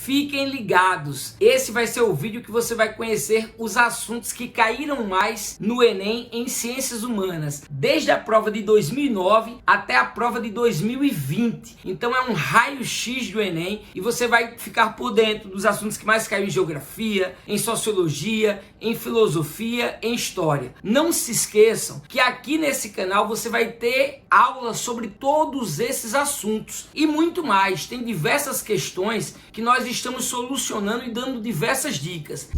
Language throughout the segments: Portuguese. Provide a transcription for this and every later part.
Fiquem ligados, esse vai ser o vídeo que você vai conhecer os assuntos que caíram mais no Enem em Ciências Humanas, desde a prova de 2009 até a prova de 2020. Então é um raio-x do Enem e você vai ficar por dentro dos assuntos que mais caíram em Geografia, em Sociologia, em Filosofia, em História. Não se esqueçam que aqui nesse canal você vai ter aulas sobre todos esses assuntos e muito mais. Tem diversas questões que nós estamos solucionando e dando diversas dicas.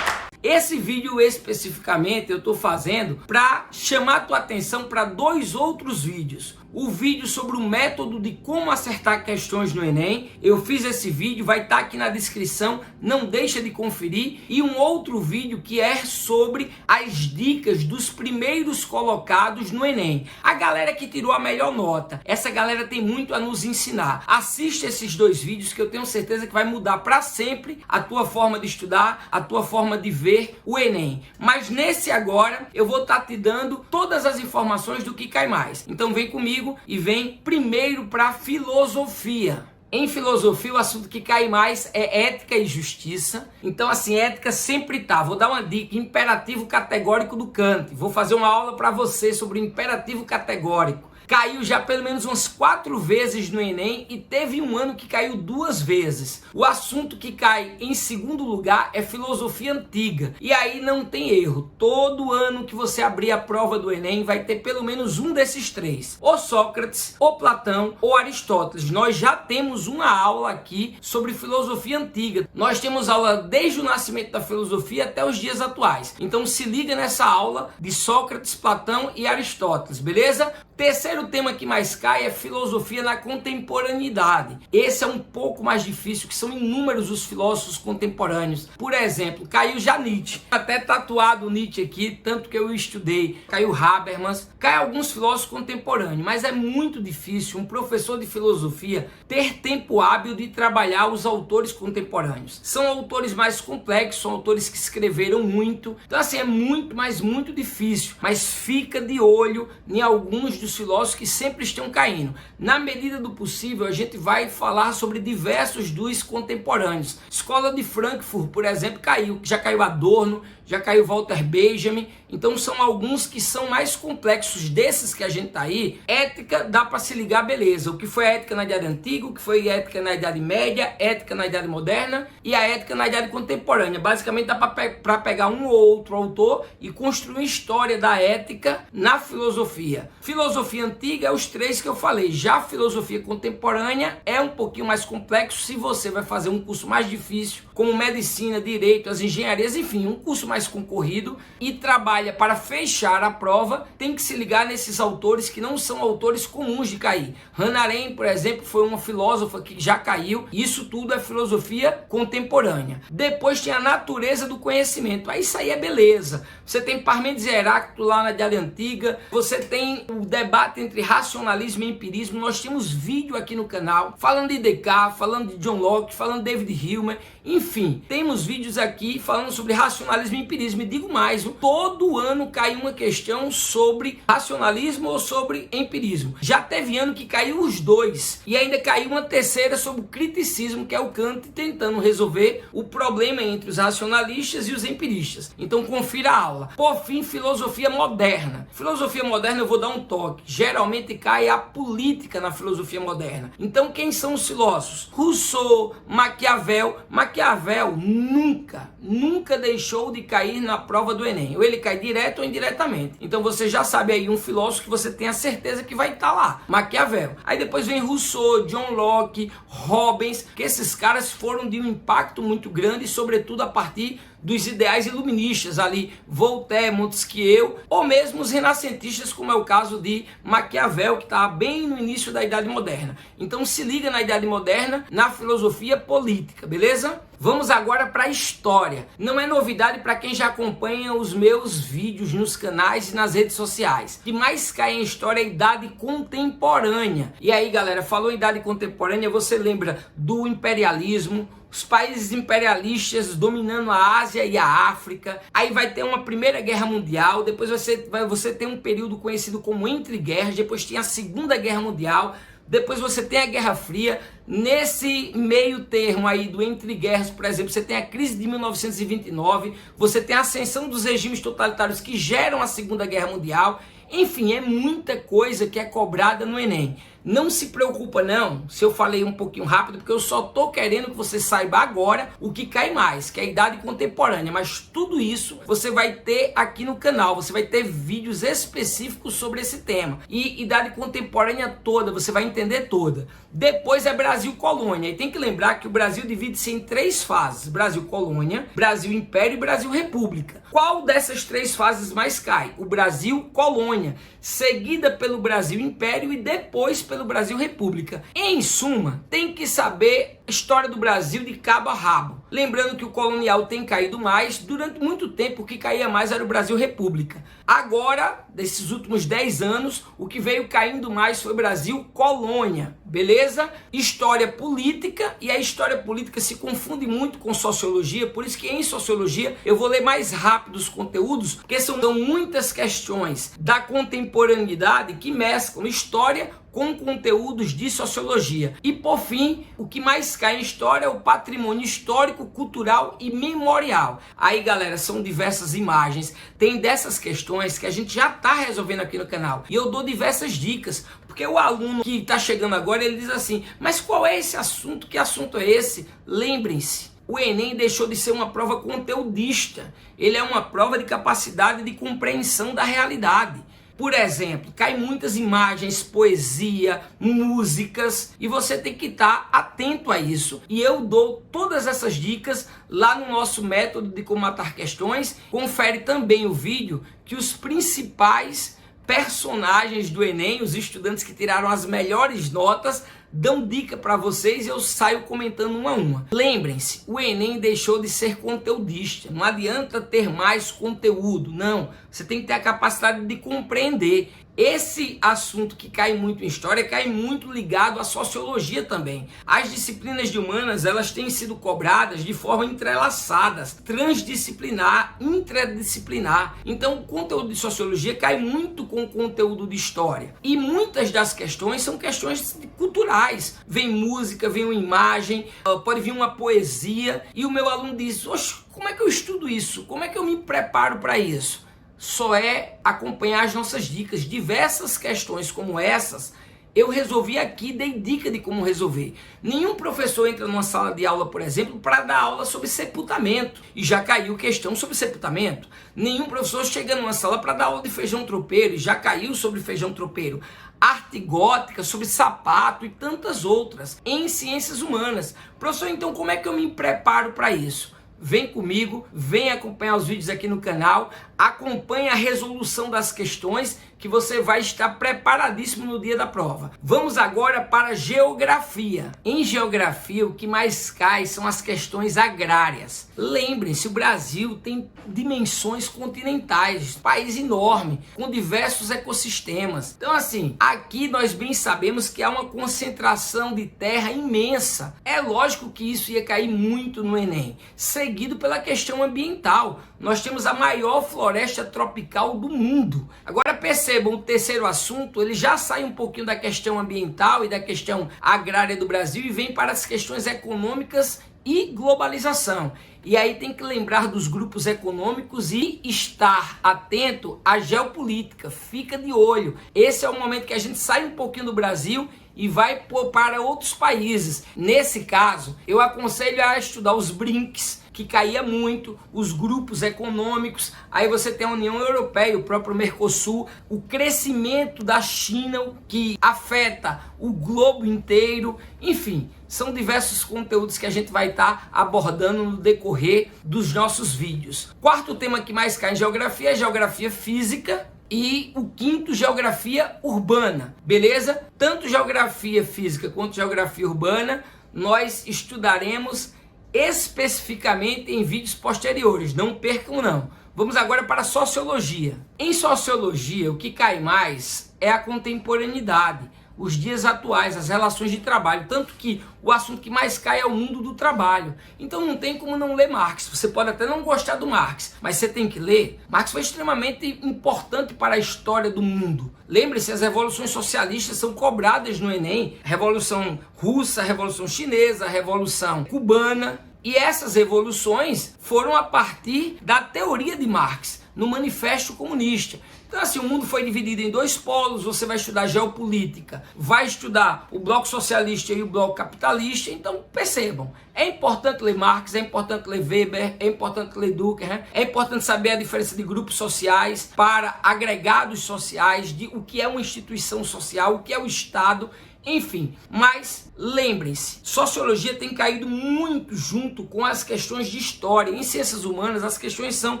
Esse vídeo especificamente eu estou fazendo para chamar a tua atenção para dois outros vídeos. O vídeo sobre o método de como acertar questões no Enem, eu fiz esse vídeo, vai estar aqui na descrição, não deixa de conferir. E um outro vídeo que é sobre as dicas dos primeiros colocados no Enem. A galera que tirou a melhor nota, essa galera tem muito a nos ensinar. Assiste esses dois vídeos que eu tenho certeza que vai mudar para sempre a tua forma de estudar, a tua forma de ver o Enem. Mas nesse agora, eu vou estar te dando todas as informações do que cai mais. Então vem comigo e vem primeiro para filosofia. Em filosofia, o assunto que cai mais é ética e justiça. Então, assim, ética sempre tá. Vou dar uma dica: imperativo categórico do Kant. Vou fazer uma aula para você sobre o imperativo categórico. Caiu já pelo menos umas 4 vezes no Enem e teve um ano que caiu 2 vezes. O assunto que cai em segundo lugar é filosofia antiga. E aí não tem erro. Todo ano que você abrir a prova do Enem vai ter pelo menos um desses três. Ou Sócrates, ou Platão, ou Aristóteles. Nós já temos uma aula aqui sobre filosofia antiga. Nós temos aula desde o nascimento da filosofia até os dias atuais. Então se liga nessa aula de Sócrates, Platão e Aristóteles, beleza? Terceiro tema que mais cai é filosofia na contemporaneidade. Esse é um pouco mais difícil, que são inúmeros os filósofos contemporâneos. Por exemplo, caiu já Nietzsche. Até tatuado Nietzsche aqui, tanto que eu estudei. Caiu Habermas, cai alguns filósofos contemporâneos, mas é muito difícil um professor de filosofia ter tempo hábil de trabalhar os autores contemporâneos. São autores mais complexos, são autores que escreveram muito. Então assim, é muito, mas muito difícil. Mas fica de olho em alguns dos filósofos que sempre estão caindo. Na medida do possível, a gente vai falar sobre diversos dos contemporâneos. Escola de Frankfurt, por exemplo, caiu. Já caiu Adorno, já caiu Walter Benjamin. Então são alguns que são mais complexos desses que a gente tá aí. Ética dá para se ligar, beleza. O que foi a ética na Idade Antiga, o que foi a ética na Idade Média, ética na Idade Moderna e a ética na Idade Contemporânea. Basicamente dá para pegar um ou outro autor e construir uma história da ética na filosofia. Filosofia antiga é os três que eu falei. Já a filosofia contemporânea é um pouquinho mais complexo se você vai fazer um curso mais difícil, como medicina, direito, as engenharias, enfim, um curso mais concorrido e trabalha para fechar a prova, tem que se ligar nesses autores que não são autores comuns de cair. Hannah Arendt, por exemplo, foi uma filósofa que já caiu. Isso tudo é filosofia contemporânea. Depois tem a natureza do conhecimento. Aí isso aí é beleza. Você tem Parmênides e Heráclito lá na Idade Antiga. Você tem o debate entre racionalismo e empirismo. Nós temos vídeo aqui no canal falando de Descartes, falando de John Locke, falando de David Hume. Enfim, temos vídeos aqui falando sobre racionalismo e empirismo. E digo mais, todo ano cai uma questão sobre racionalismo ou sobre empirismo. Já teve ano que caiu os dois. E ainda caiu uma terceira sobre o criticismo, que é o Kant tentando resolver o problema entre os racionalistas e os empiristas. Então confira a aula. Por fim, filosofia moderna. Filosofia moderna, eu vou dar um toque. Geralmente cai a política na filosofia moderna. Então quem são os filósofos? Rousseau, Maquiavel. Maquiavel nunca deixou de cair na prova do Enem. Ou ele cai direto ou indiretamente. Então você já sabe aí um filósofo que você tem a certeza que vai estar lá. Maquiavel. Aí depois vem Rousseau, John Locke, Hobbes, que esses caras foram de um impacto muito grande, sobretudo a partir dos ideais iluministas ali, Voltaire, Montesquieu, ou mesmo os renascentistas, como é o caso de Maquiavel, que está bem no início da Idade Moderna. Então se liga na Idade Moderna, na filosofia política, beleza? Vamos agora para a história. Não é novidade para quem já acompanha os meus vídeos nos canais e nas redes sociais. O que mais cai em história é a Idade Contemporânea. E aí, galera, falou em Idade Contemporânea, você lembra do imperialismo, os países imperialistas dominando a Ásia e a África. Aí vai ter uma Primeira Guerra Mundial, depois você tem um período conhecido como Entre Guerras, depois tem a Segunda Guerra Mundial, depois você tem a Guerra Fria. Nesse meio termo aí do Entre Guerras, por exemplo, você tem a crise de 1929, você tem a ascensão dos regimes totalitários que geram a Segunda Guerra Mundial. Enfim, é muita coisa que é cobrada no Enem. Não se preocupa não, se eu falei um pouquinho rápido, porque eu só tô querendo que você saiba agora o que cai mais, que é a idade contemporânea. Mas tudo isso você vai ter aqui no canal, você vai ter vídeos específicos sobre esse tema. E idade contemporânea toda, você vai entender toda. Depois é Brasil Colônia, e tem que lembrar que o Brasil divide-se em 3 fases: Brasil Colônia, Brasil Império e Brasil República. Qual dessas 3 fases mais cai? O Brasil Colônia, seguida pelo Brasil Império e depois pelo Brasil República. Em suma, tem que saber a história do Brasil de cabo a rabo. Lembrando que o colonial tem caído mais, durante muito tempo o que caía mais era o Brasil República. Agora, desses últimos 10 anos, o que veio caindo mais foi o Brasil Colônia, beleza? História política, e a história política se confunde muito com sociologia, por isso que em sociologia eu vou ler mais rápido os conteúdos, porque são muitas questões da contemporaneidade que mesclam história com conteúdos de sociologia. E por fim, o que mais cai em história é o patrimônio histórico, cultural e memorial. Aí galera, são diversas imagens, tem dessas questões que a gente já está resolvendo aqui no canal. E eu dou diversas dicas, porque o aluno que está chegando agora, ele diz assim: mas qual é esse assunto? Que assunto é esse? Lembrem-se, o Enem deixou de ser uma prova conteudista, ele é uma prova de capacidade de compreensão da realidade. Por exemplo, cai muitas imagens, poesia, músicas, e você tem que estar atento a isso. E eu dou todas essas dicas lá no nosso método de como matar questões. Confere também o vídeo que os principais personagens do Enem, os estudantes que tiraram as melhores notas, dão dica para vocês e eu saio comentando uma a uma. Lembrem-se, o Enem deixou de ser conteudista. Não adianta ter mais conteúdo, não. Você tem que ter a capacidade de compreender. Esse assunto que cai muito em história, cai muito ligado à sociologia também. As disciplinas de humanas, elas têm sido cobradas de forma entrelaçadas, transdisciplinar, interdisciplinar. Então o conteúdo de sociologia cai muito com o conteúdo de história. E muitas das questões são questões culturais. Vem música, vem uma imagem, pode vir uma poesia. E o meu aluno diz: oxe, como é que eu estudo isso? Como é que eu me preparo para isso? Só é acompanhar as nossas dicas. Diversas questões como essas eu resolvi aqui, dei dica de como resolver. Nenhum professor entra numa sala de aula, por exemplo, para dar aula sobre sepultamento e já caiu questão sobre sepultamento. Nenhum professor chega numa sala para dar aula de feijão tropeiro e já caiu sobre feijão tropeiro. Arte gótica, sobre sapato e tantas outras em ciências humanas. Professor, então como é que eu me preparo para isso? Vem comigo, vem acompanhar os vídeos aqui no canal, acompanhe a resolução das questões que você vai estar preparadíssimo no dia da prova. Vamos agora para geografia. Em geografia, o que mais cai são as questões agrárias. Lembrem-se, o Brasil tem dimensões continentais, país enorme, com diversos ecossistemas. Então assim, aqui nós bem sabemos que há uma concentração de terra imensa. É lógico que isso ia cair muito no Enem, seguido pela questão ambiental. Nós temos a maior floresta tropical do mundo. Agora percebam, o terceiro assunto, ele já sai um pouquinho da questão ambiental e da questão agrária do Brasil e vem para as questões econômicas e globalização. E aí tem que lembrar dos grupos econômicos e estar atento à geopolítica. Fica de olho. Esse é o momento que a gente sai um pouquinho do Brasil e vai para outros países. Nesse caso, eu aconselho a estudar os BRICS, que caía muito, os grupos econômicos. Aí você tem a União Europeia, o próprio Mercosul, o crescimento da China, que afeta o globo inteiro. Enfim, são diversos conteúdos que a gente vai estar abordando no decorrer dos nossos vídeos. Quarto tema que mais cai em geografia é geografia física. E o quinto, geografia urbana, beleza? Tanto geografia física quanto geografia urbana, nós estudaremos especificamente em vídeos posteriores, não percam não. Vamos agora para a sociologia. Em sociologia, o que cai mais é a contemporaneidade. os dias atuais, as relações de trabalho, tanto que o assunto que mais cai é o mundo do trabalho. Então não tem como não ler Marx. Você pode até não gostar do Marx, mas você tem que ler. Marx foi extremamente importante para a história do mundo. Lembre-se, as revoluções socialistas são cobradas no Enem. Revolução Russa, Revolução Chinesa, Revolução Cubana. E essas revoluções foram a partir da teoria de Marx, no Manifesto Comunista. Então assim, o mundo foi dividido em dois polos, você vai estudar geopolítica, vai estudar o bloco socialista e o bloco capitalista. Então percebam, é importante ler Marx, é importante ler Weber, é importante ler Durkheim, é importante saber a diferença de grupos sociais para agregados sociais, de o que é uma instituição social, o que é o Estado, enfim. Mas lembrem-se, sociologia tem caído muito junto com as questões de história. Em ciências humanas as questões são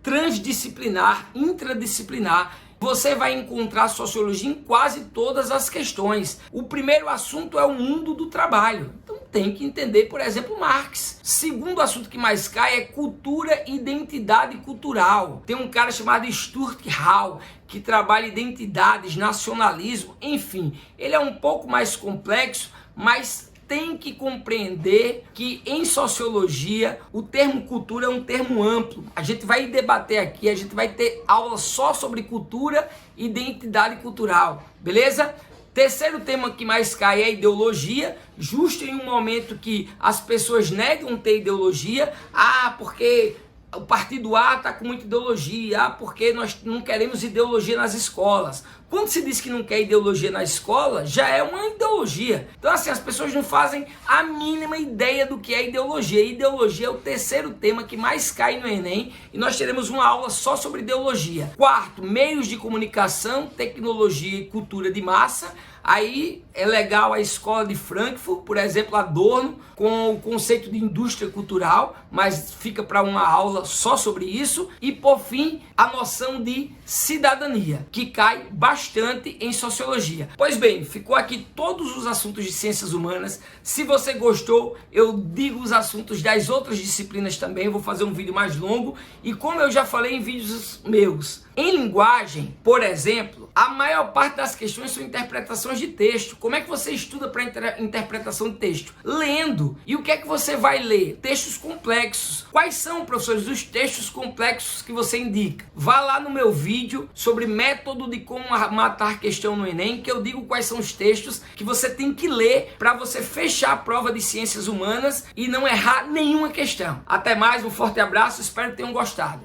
transdisciplinar, intradisciplinar. Você vai encontrar sociologia em quase todas as questões. O primeiro assunto é o mundo do trabalho. Então tem que entender, por exemplo, Marx. Segundo assunto que mais cai é cultura e identidade cultural. Tem um cara chamado Stuart Hall, que trabalha identidades, nacionalismo, enfim. Ele é um pouco mais complexo, mas tem que compreender que em sociologia o termo cultura é um termo amplo. A gente vai debater aqui, a gente vai ter aula só sobre cultura e identidade cultural, beleza? Terceiro tema que mais cai é a ideologia, justo em um momento que as pessoas negam ter ideologia. Porque o partido A está com muita ideologia, porque nós não queremos ideologia nas escolas. Quando se diz que não quer ideologia na escola, já é uma ideologia. Então assim, as pessoas não fazem a mínima ideia do que é ideologia. Ideologia é o terceiro tema que mais cai no Enem, e nós teremos uma aula só sobre ideologia. Quarto, meios de comunicação, tecnologia e cultura de massa. Aí é legal a escola de Frankfurt, por exemplo, Adorno, com o conceito de indústria cultural, mas fica para uma aula só sobre isso. E por fim, a noção de cidadania, que cai bastante em sociologia. Pois bem, ficou aqui todos os assuntos de ciências humanas. Se você gostou, eu digo os assuntos das outras disciplinas também. Eu vou fazer um vídeo mais longo, e como eu já falei em vídeos meus, em linguagem, por exemplo, a maior parte das questões são interpretações de texto. Como é que você estuda para interpretação de texto? Lendo. E o que é que você vai ler? Textos complexos. Quais são, professores, os textos complexos que você indica? Vá lá no meu vídeo sobre método de como matar questão no Enem, que eu digo quais são os textos que você tem que ler para você fechar a prova de ciências humanas e não errar nenhuma questão. Até mais, um forte abraço, espero que tenham gostado.